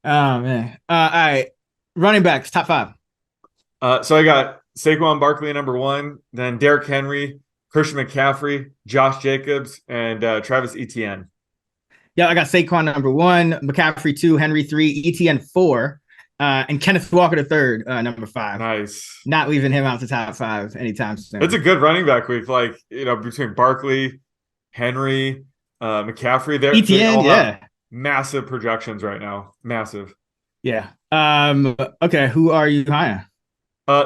Oh man. All right. Running backs, top five. So I got Saquon Barkley number one, then Derrick Henry, Christian McCaffrey, Josh Jacobs, and Travis Etienne. Yeah, I got Saquon number one, McCaffrey two, Henry three, ETN four, and Kenneth Walker the third, number five. Nice. Not leaving him out the top five anytime It's a soon. good running back week. Like, between Barkley, Henry, McCaffrey, they ETN, all have yeah. massive projections right now. Massive. Yeah. Okay, who are you high on?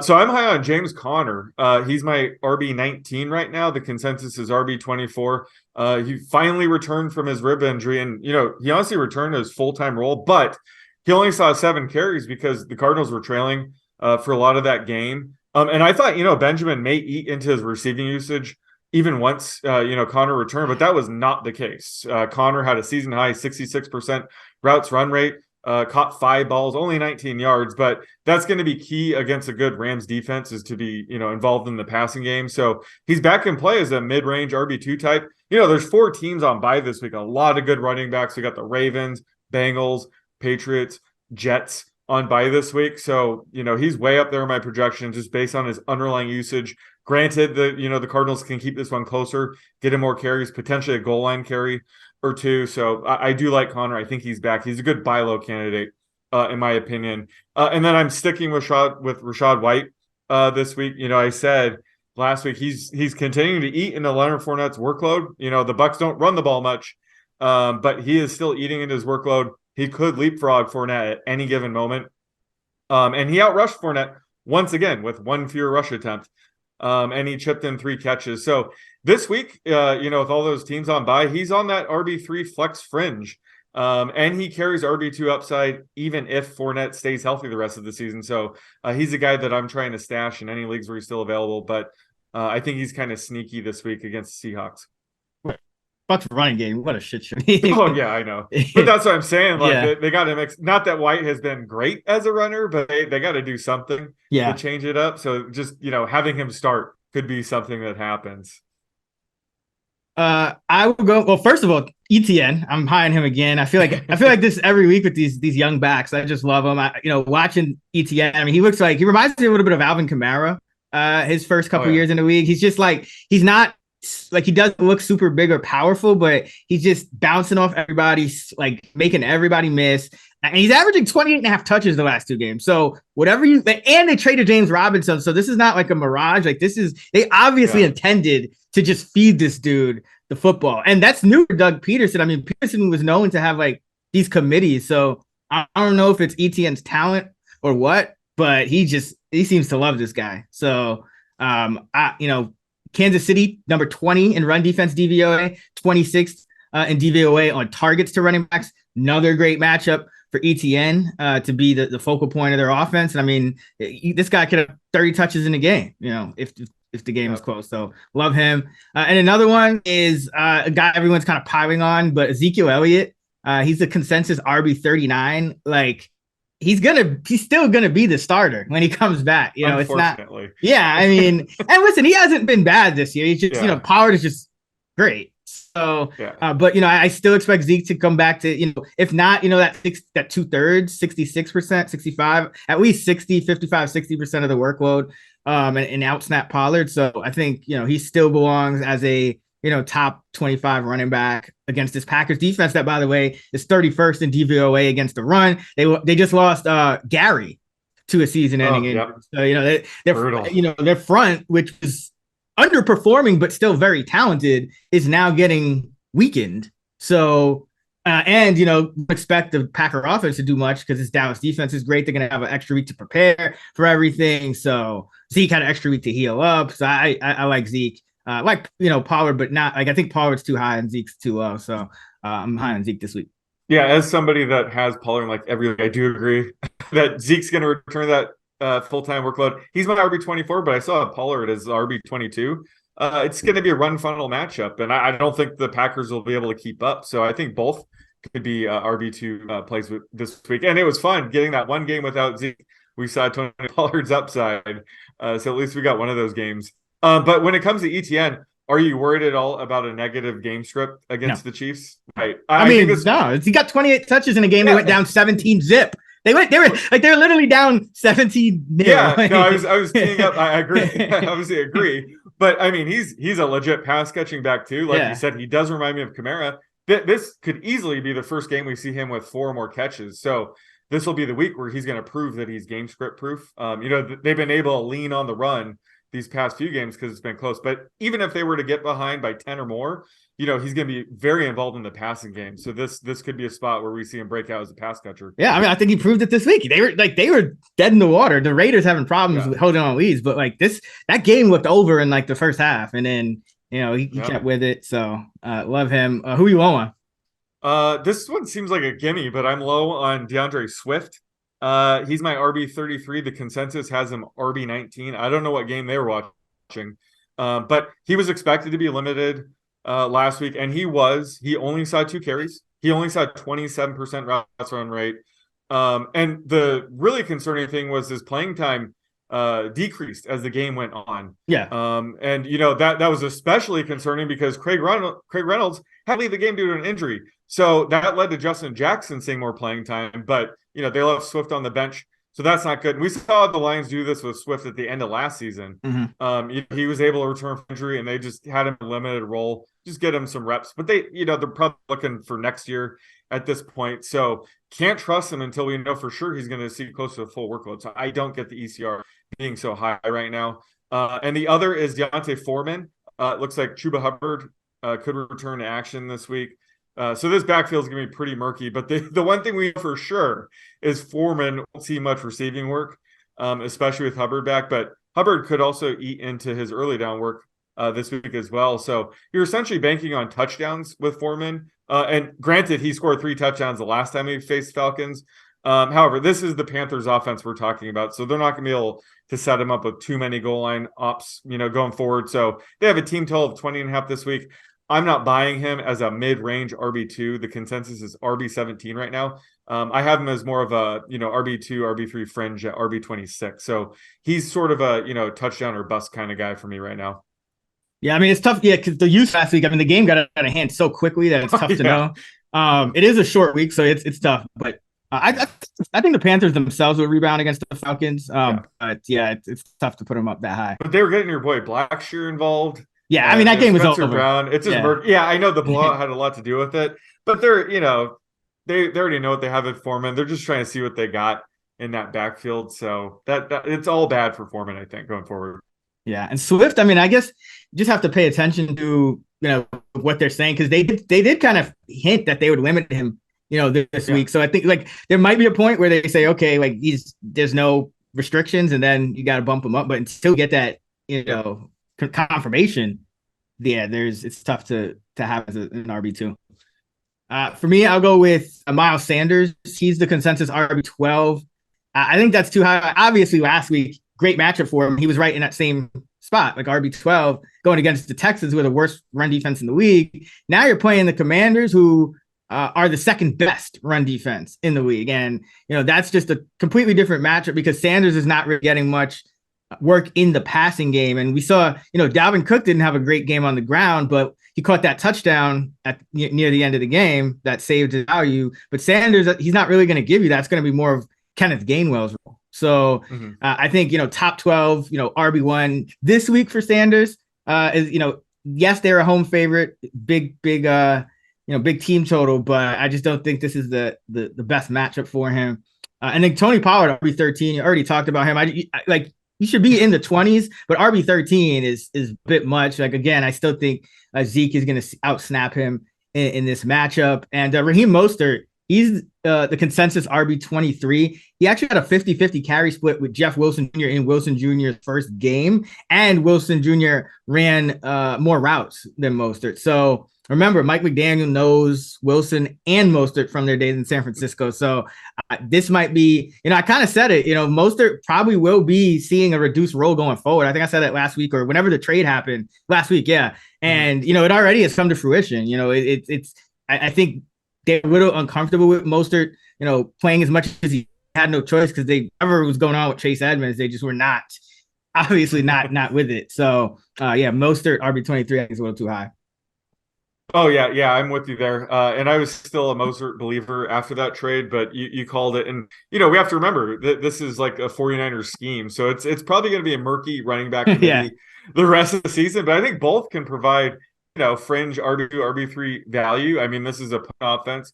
So I'm high on James Conner. He's my RB19 right now. The consensus is RB24. He finally returned from his rib injury, and he honestly returned to his full-time role, but he only saw 7 carries because the Cardinals were trailing for a lot of that game. And I thought Benjamin may eat into his receiving usage even once Conner returned, but that was not the case. Conner had a season high 66% routes run rate. Caught 5 balls, only 19 yards, but that's going to be key against a good Rams defense is to be, involved in the passing game. So he's back in play as a mid-range RB2 type. There's 4 teams on bye this week, a lot of good running backs. We got the Ravens, Bengals, Patriots, Jets on bye this week. So, he's way up there in my projection just based on his underlying usage. Granted that, the Cardinals can keep this one closer, get him more carries, potentially a goal line carry or two. So I do like Conner. I think he's back. He's a good buy low candidate, in my opinion. And then I'm sticking with Rashad White this week. I said last week he's continuing to eat into Leonard Fournette's workload. The Bucks don't run the ball much, but he is still eating into his workload. He could leapfrog Fournette at any given moment. And he outrushed Fournette once again with one fewer rush attempt. And he chipped in 3 catches. So this week, with all those teams on bye, he's on that RB3 flex fringe. And he carries RB2 upside even if Fournette stays healthy the rest of the season. So he's a guy that I'm trying to stash in any leagues where he's still available. But I think he's kind of sneaky this week against the Seahawks. Bucks running game. What a shit show. Oh, yeah, I know. But that's what I'm saying. Like, Yeah. they got to mix. Not that White has been great as a runner, but they got to do something to Yeah. change it up. So just, having him start could be something that happens. I will go. Well, first of all, ETN. I'm high on him again. I feel like this every week with these young backs. I just love him. Watching ETN. I mean, he reminds me a little bit of Alvin Kamara. His first Oh, couple yeah. years in the league, he's just like he's not like he doesn't look super big or powerful, but he's just bouncing off everybody, like making everybody miss. And he's averaging 28 and a half touches the last 2 games. So whatever and they traded James Robinson. So this is not like a mirage. Like they obviously Yeah. intended to just feed this dude the football. And that's new for Doug Peterson. I mean, Peterson was known to have like these committees. So I don't know if it's ETN's talent or what, but he seems to love this guy. So, Kansas City, number 20 in run defense DVOA, 26th in DVOA on targets to running backs. Another great matchup for ETN to be the focal point of their offense. And I mean, this guy could have 30 touches in a game, if the game Yeah. is close. So love him. And another one is a guy everyone's kind of piling on, but Ezekiel Elliott. He's the consensus RB39. Like he's still gonna be the starter when he comes back. It's not. Unfortunately. Yeah, I mean, and listen, he hasn't been bad this year. He's just, Yeah. Pollard is just great. So, Yeah. but I still expect Zeke to come back to, if not, that 2/3, 66%, 65, at least 60, 55, 60% of the workload, and out snap Pollard. So I think, he still belongs as a, top 25 running back against this Packers defense that, by the way, is 31st in DVOA against the run. They just lost Gary to a season-ending Oh, injury. yep. So Brutal. their front, which was underperforming but still very talented, is now getting weakened. So and expect the Packer offense to do much because this Dallas defense is great. They're going to have an extra week to prepare for everything. So Zeke had an extra week to heal up. So I like Zeke. Pollard, but not like I think Pollard's too high and Zeke's too low. So I'm high on Zeke this week. Yeah, as somebody that has Pollard like every week, I do agree that Zeke's going to return that full-time workload. He's my RB24, but I saw Pollard as RB22. It's going to be a run funnel matchup, and I don't think the Packers will be able to keep up. So I think both could be RB2 plays this week. And it was fun getting that one game without Zeke. We saw Tony Pollard's upside. So at least we got one of those games. But when it comes to ETN, Are you worried at all about a negative game script No. against the Chiefs? Right. I I think mean, this. no, he got 28 touches in a game. They went Yeah. down 17 zip. They were literally down 17 nil. Yeah, no, I was teeing up. I agree. I obviously agree. But I mean, he's a legit pass catching back too. Like you Yeah. said, he does remind me of Kamara. This could easily be the first game we see him with 4 or more catches. So this will be the week where he's going to prove that he's game script proof. They've been able to lean on the run these past few games because it's been close. But even if they were to get behind by 10 or more, he's going to be very involved in the passing game. So this could be a spot where we see him break out as a pass catcher. Yeah, I mean, I think he proved it this week. They were dead in the water. The Raiders having problems with holding on leads, but like that game looked over in like the first half, and then he kept with it. So love him. Who you low on? This one seems like a gimme, but I'm low on DeAndre Swift. He's my RB 33. The consensus has him RB 19. I don't know what game they were watching, but he was expected to be limited last week, and he was. He only saw 2 carries. He only saw 27% routes run rate. And the really concerning thing was his playing time decreased as the game went on. Yeah. And that was especially concerning because Craig Reynolds had to leave the game due to an injury. So that led to Justin Jackson seeing more playing time, but they left Swift on the bench. So that's not good. And we saw the Lions do this with Swift at the end of last season. Mm-hmm. He was able to return from injury, and they just had him in a limited role, just get him some reps. But they're probably looking for next year at this point. So can't trust him until we know for sure he's going to see close to the full workload. So I don't get the ECR being so high right now. And the other is Deontay Foreman. It looks like Chuba Hubbard could return to action this week. So this backfield is going to be pretty murky, but the one thing we know for sure is Foreman won't see much receiving work, especially with Hubbard back, but Hubbard could also eat into his early down work this week as well. So you're essentially banking on touchdowns with Foreman. And granted, he scored 3 touchdowns the last time he faced Falcons. However, this is the Panthers offense we're talking about, so they're not going to be able to set him up with too many goal line ops, going forward. So they have a team total of 20.5 this week. I'm not buying him as a mid-range RB2. The consensus is RB17 right now. I have him as more of a, RB2, RB3 fringe at RB26. So he's sort of a, touchdown or bust kind of guy for me right now. Yeah, I mean, it's tough. Yeah, because the use last week, I mean, the game got out of hand so quickly that it's tough to know. It is a short week, so it's tough. But I think the Panthers themselves will rebound against the Falcons. But yeah, it's tough to put them up that high. But they were getting your boy Blackshear involved. Yeah, I mean, that game was Spencer over. Brown. It's just I know the blowout had a lot to do with it, but they're they already know what they have at Foreman. They're just trying to see what they got in that backfield. So that it's all bad for Foreman, I think, going forward. Yeah, and Swift, I mean, I guess you just have to pay attention to what they're saying, because they did kind of hint that they would limit him this week. So I think like there might be a point where they say, okay, like there's no restrictions, and then you got to bump him up, but until you get that confirmation, it's tough to have as an RB2. For me, I'll go with Miles Sanders. He's the consensus RB12. I think that's too high. Obviously, last week, great matchup for him. He was right in that same spot, like RB12, going against the Texans, who are the worst run defense in the league. Now you're playing the Commanders, who are the second best run defense in the league. And, that's just a completely different matchup because Sanders is not really getting much work in the passing game. And we saw, Dalvin Cook didn't have a great game on the ground, but he caught that touchdown at near the end of the game that saved his value. But Sanders, he's not really going to give you that. It's going to be more of Kenneth Gainwell's role. So I think, top 12, RB1 this week for Sanders is, yes, they're a home favorite, big team total, but I just don't think this is the best matchup for him. And then Tony Pollard, RB13, you already talked about him. You should be in the 20s, but RB13 is a bit much. Like, again, I still think Zeke is going to outsnap him in this matchup. And Raheem Mostert, he's the consensus RB23. He actually had a 50-50 carry split with Jeff Wilson Jr. in Wilson Jr.'s first game, and Wilson Jr. ran more routes than Mostert. So remember, Mike McDaniel knows Wilson and Mostert from their days in San Francisco. So this might be, I kind of said it, Mostert probably will be seeing a reduced role going forward. I think I said that last week or whenever the trade happened last week. Yeah. And, it already has come to fruition. I think they're a little uncomfortable with Mostert, playing as much as he had no choice because whatever was going on with Chase Edmonds, they just were not obviously not with it. So yeah, Mostert RB23 I think is a little too high. Oh yeah, I'm with you there. And I was still a Mozart believer after that trade, but you called it. And we have to remember that this is like a 49ers scheme. So it's probably going to be a murky running back Yeah. committee the rest of the season. But I think both can provide, fringe RB2, RB3 value. I mean, this is a punt offense.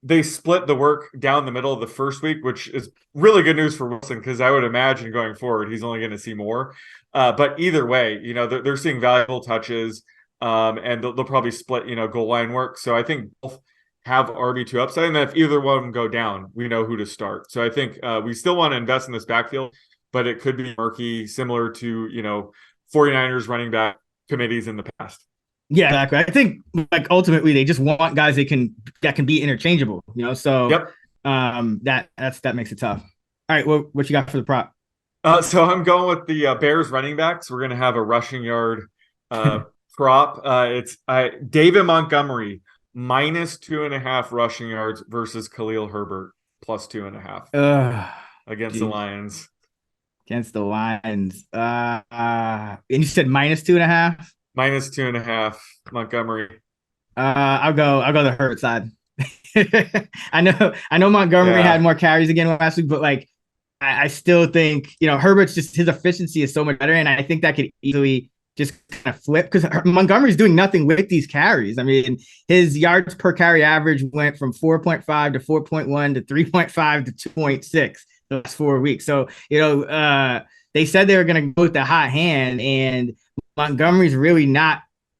They split the work down the middle of the first week, which is really good news for Wilson, because I would imagine going forward, he's only going to see more. But either way, they're seeing valuable touches. And they'll probably split, goal line work. So I think both have RB2 upside. And then if either one of them go down, we know who to start. So I think we still want to invest in this backfield, but it could be murky, similar to, 49ers running back committees in the past. Yeah, exactly. I think like ultimately they just want guys that can be interchangeable, So yep. That makes it tough. All right, what you got for the prop? So I'm going with the Bears running backs. We're going to have a rushing yard prop. It's David Montgomery minus 2.5 rushing yards versus Khalil Herbert plus 2.5 against the Lions. Against the Lions. And you said minus 2.5? Minus 2.5 Montgomery. I'll go the Herbert side. I know Montgomery had more carries again last week, but like I still think Herbert's just his efficiency is so much better, and I think that could easily just kind of flip because Montgomery's doing nothing with these carries. I mean, his yards per carry average went from 4.5 to 4.1 to 3.5 to 2.6 the last 4 weeks. So they said they were going to go with the hot hand, and Montgomery's really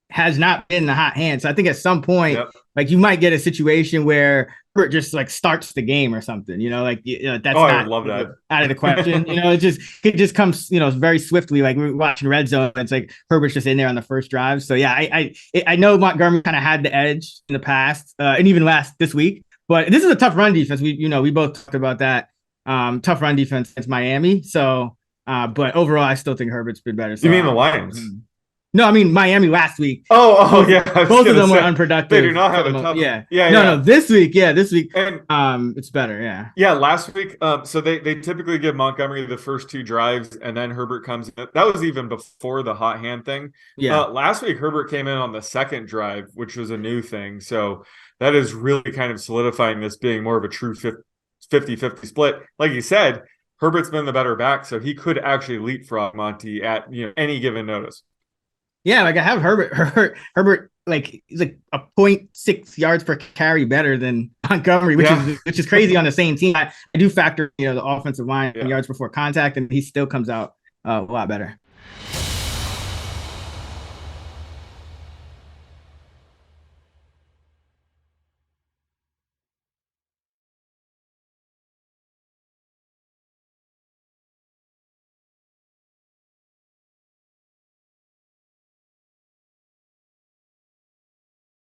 has not been the hot hand. So I think at some point, like you might get a situation where Herbert just like starts the game or something, that's I would love that. Out of the question. It just comes, very swiftly. Like we're watching Red Zone. It's like Herbert's just in there on the first drive. So yeah, I know Montgomery kind of had the edge in the past and even this week, but this is a tough run defense. We both talked about that. Tough run defense against Miami. So, but overall, I still think Herbert's been better. So, you mean the Lions? No, I mean Miami last week. Oh yeah. Both of them were unproductive. They do not have a tough. Yeah. No, this week. Yeah, this week. And it's better. Yeah. Yeah, last week. So they typically give Montgomery the first 2 drives, and then Herbert comes in. That was even before the hot hand thing. Yeah. Last week Herbert came in on the second drive, which was a new thing. So that is really kind of solidifying this being more of a true 50-50 split. Like you said, Herbert's been the better back, so he could actually leapfrog Monty at any given notice. Yeah, like I have Herbert, like he's like a 0.6 yards per carry better than Montgomery, which is crazy on the same team. I do factor, the offensive line yards before contact, and he still comes out a lot better.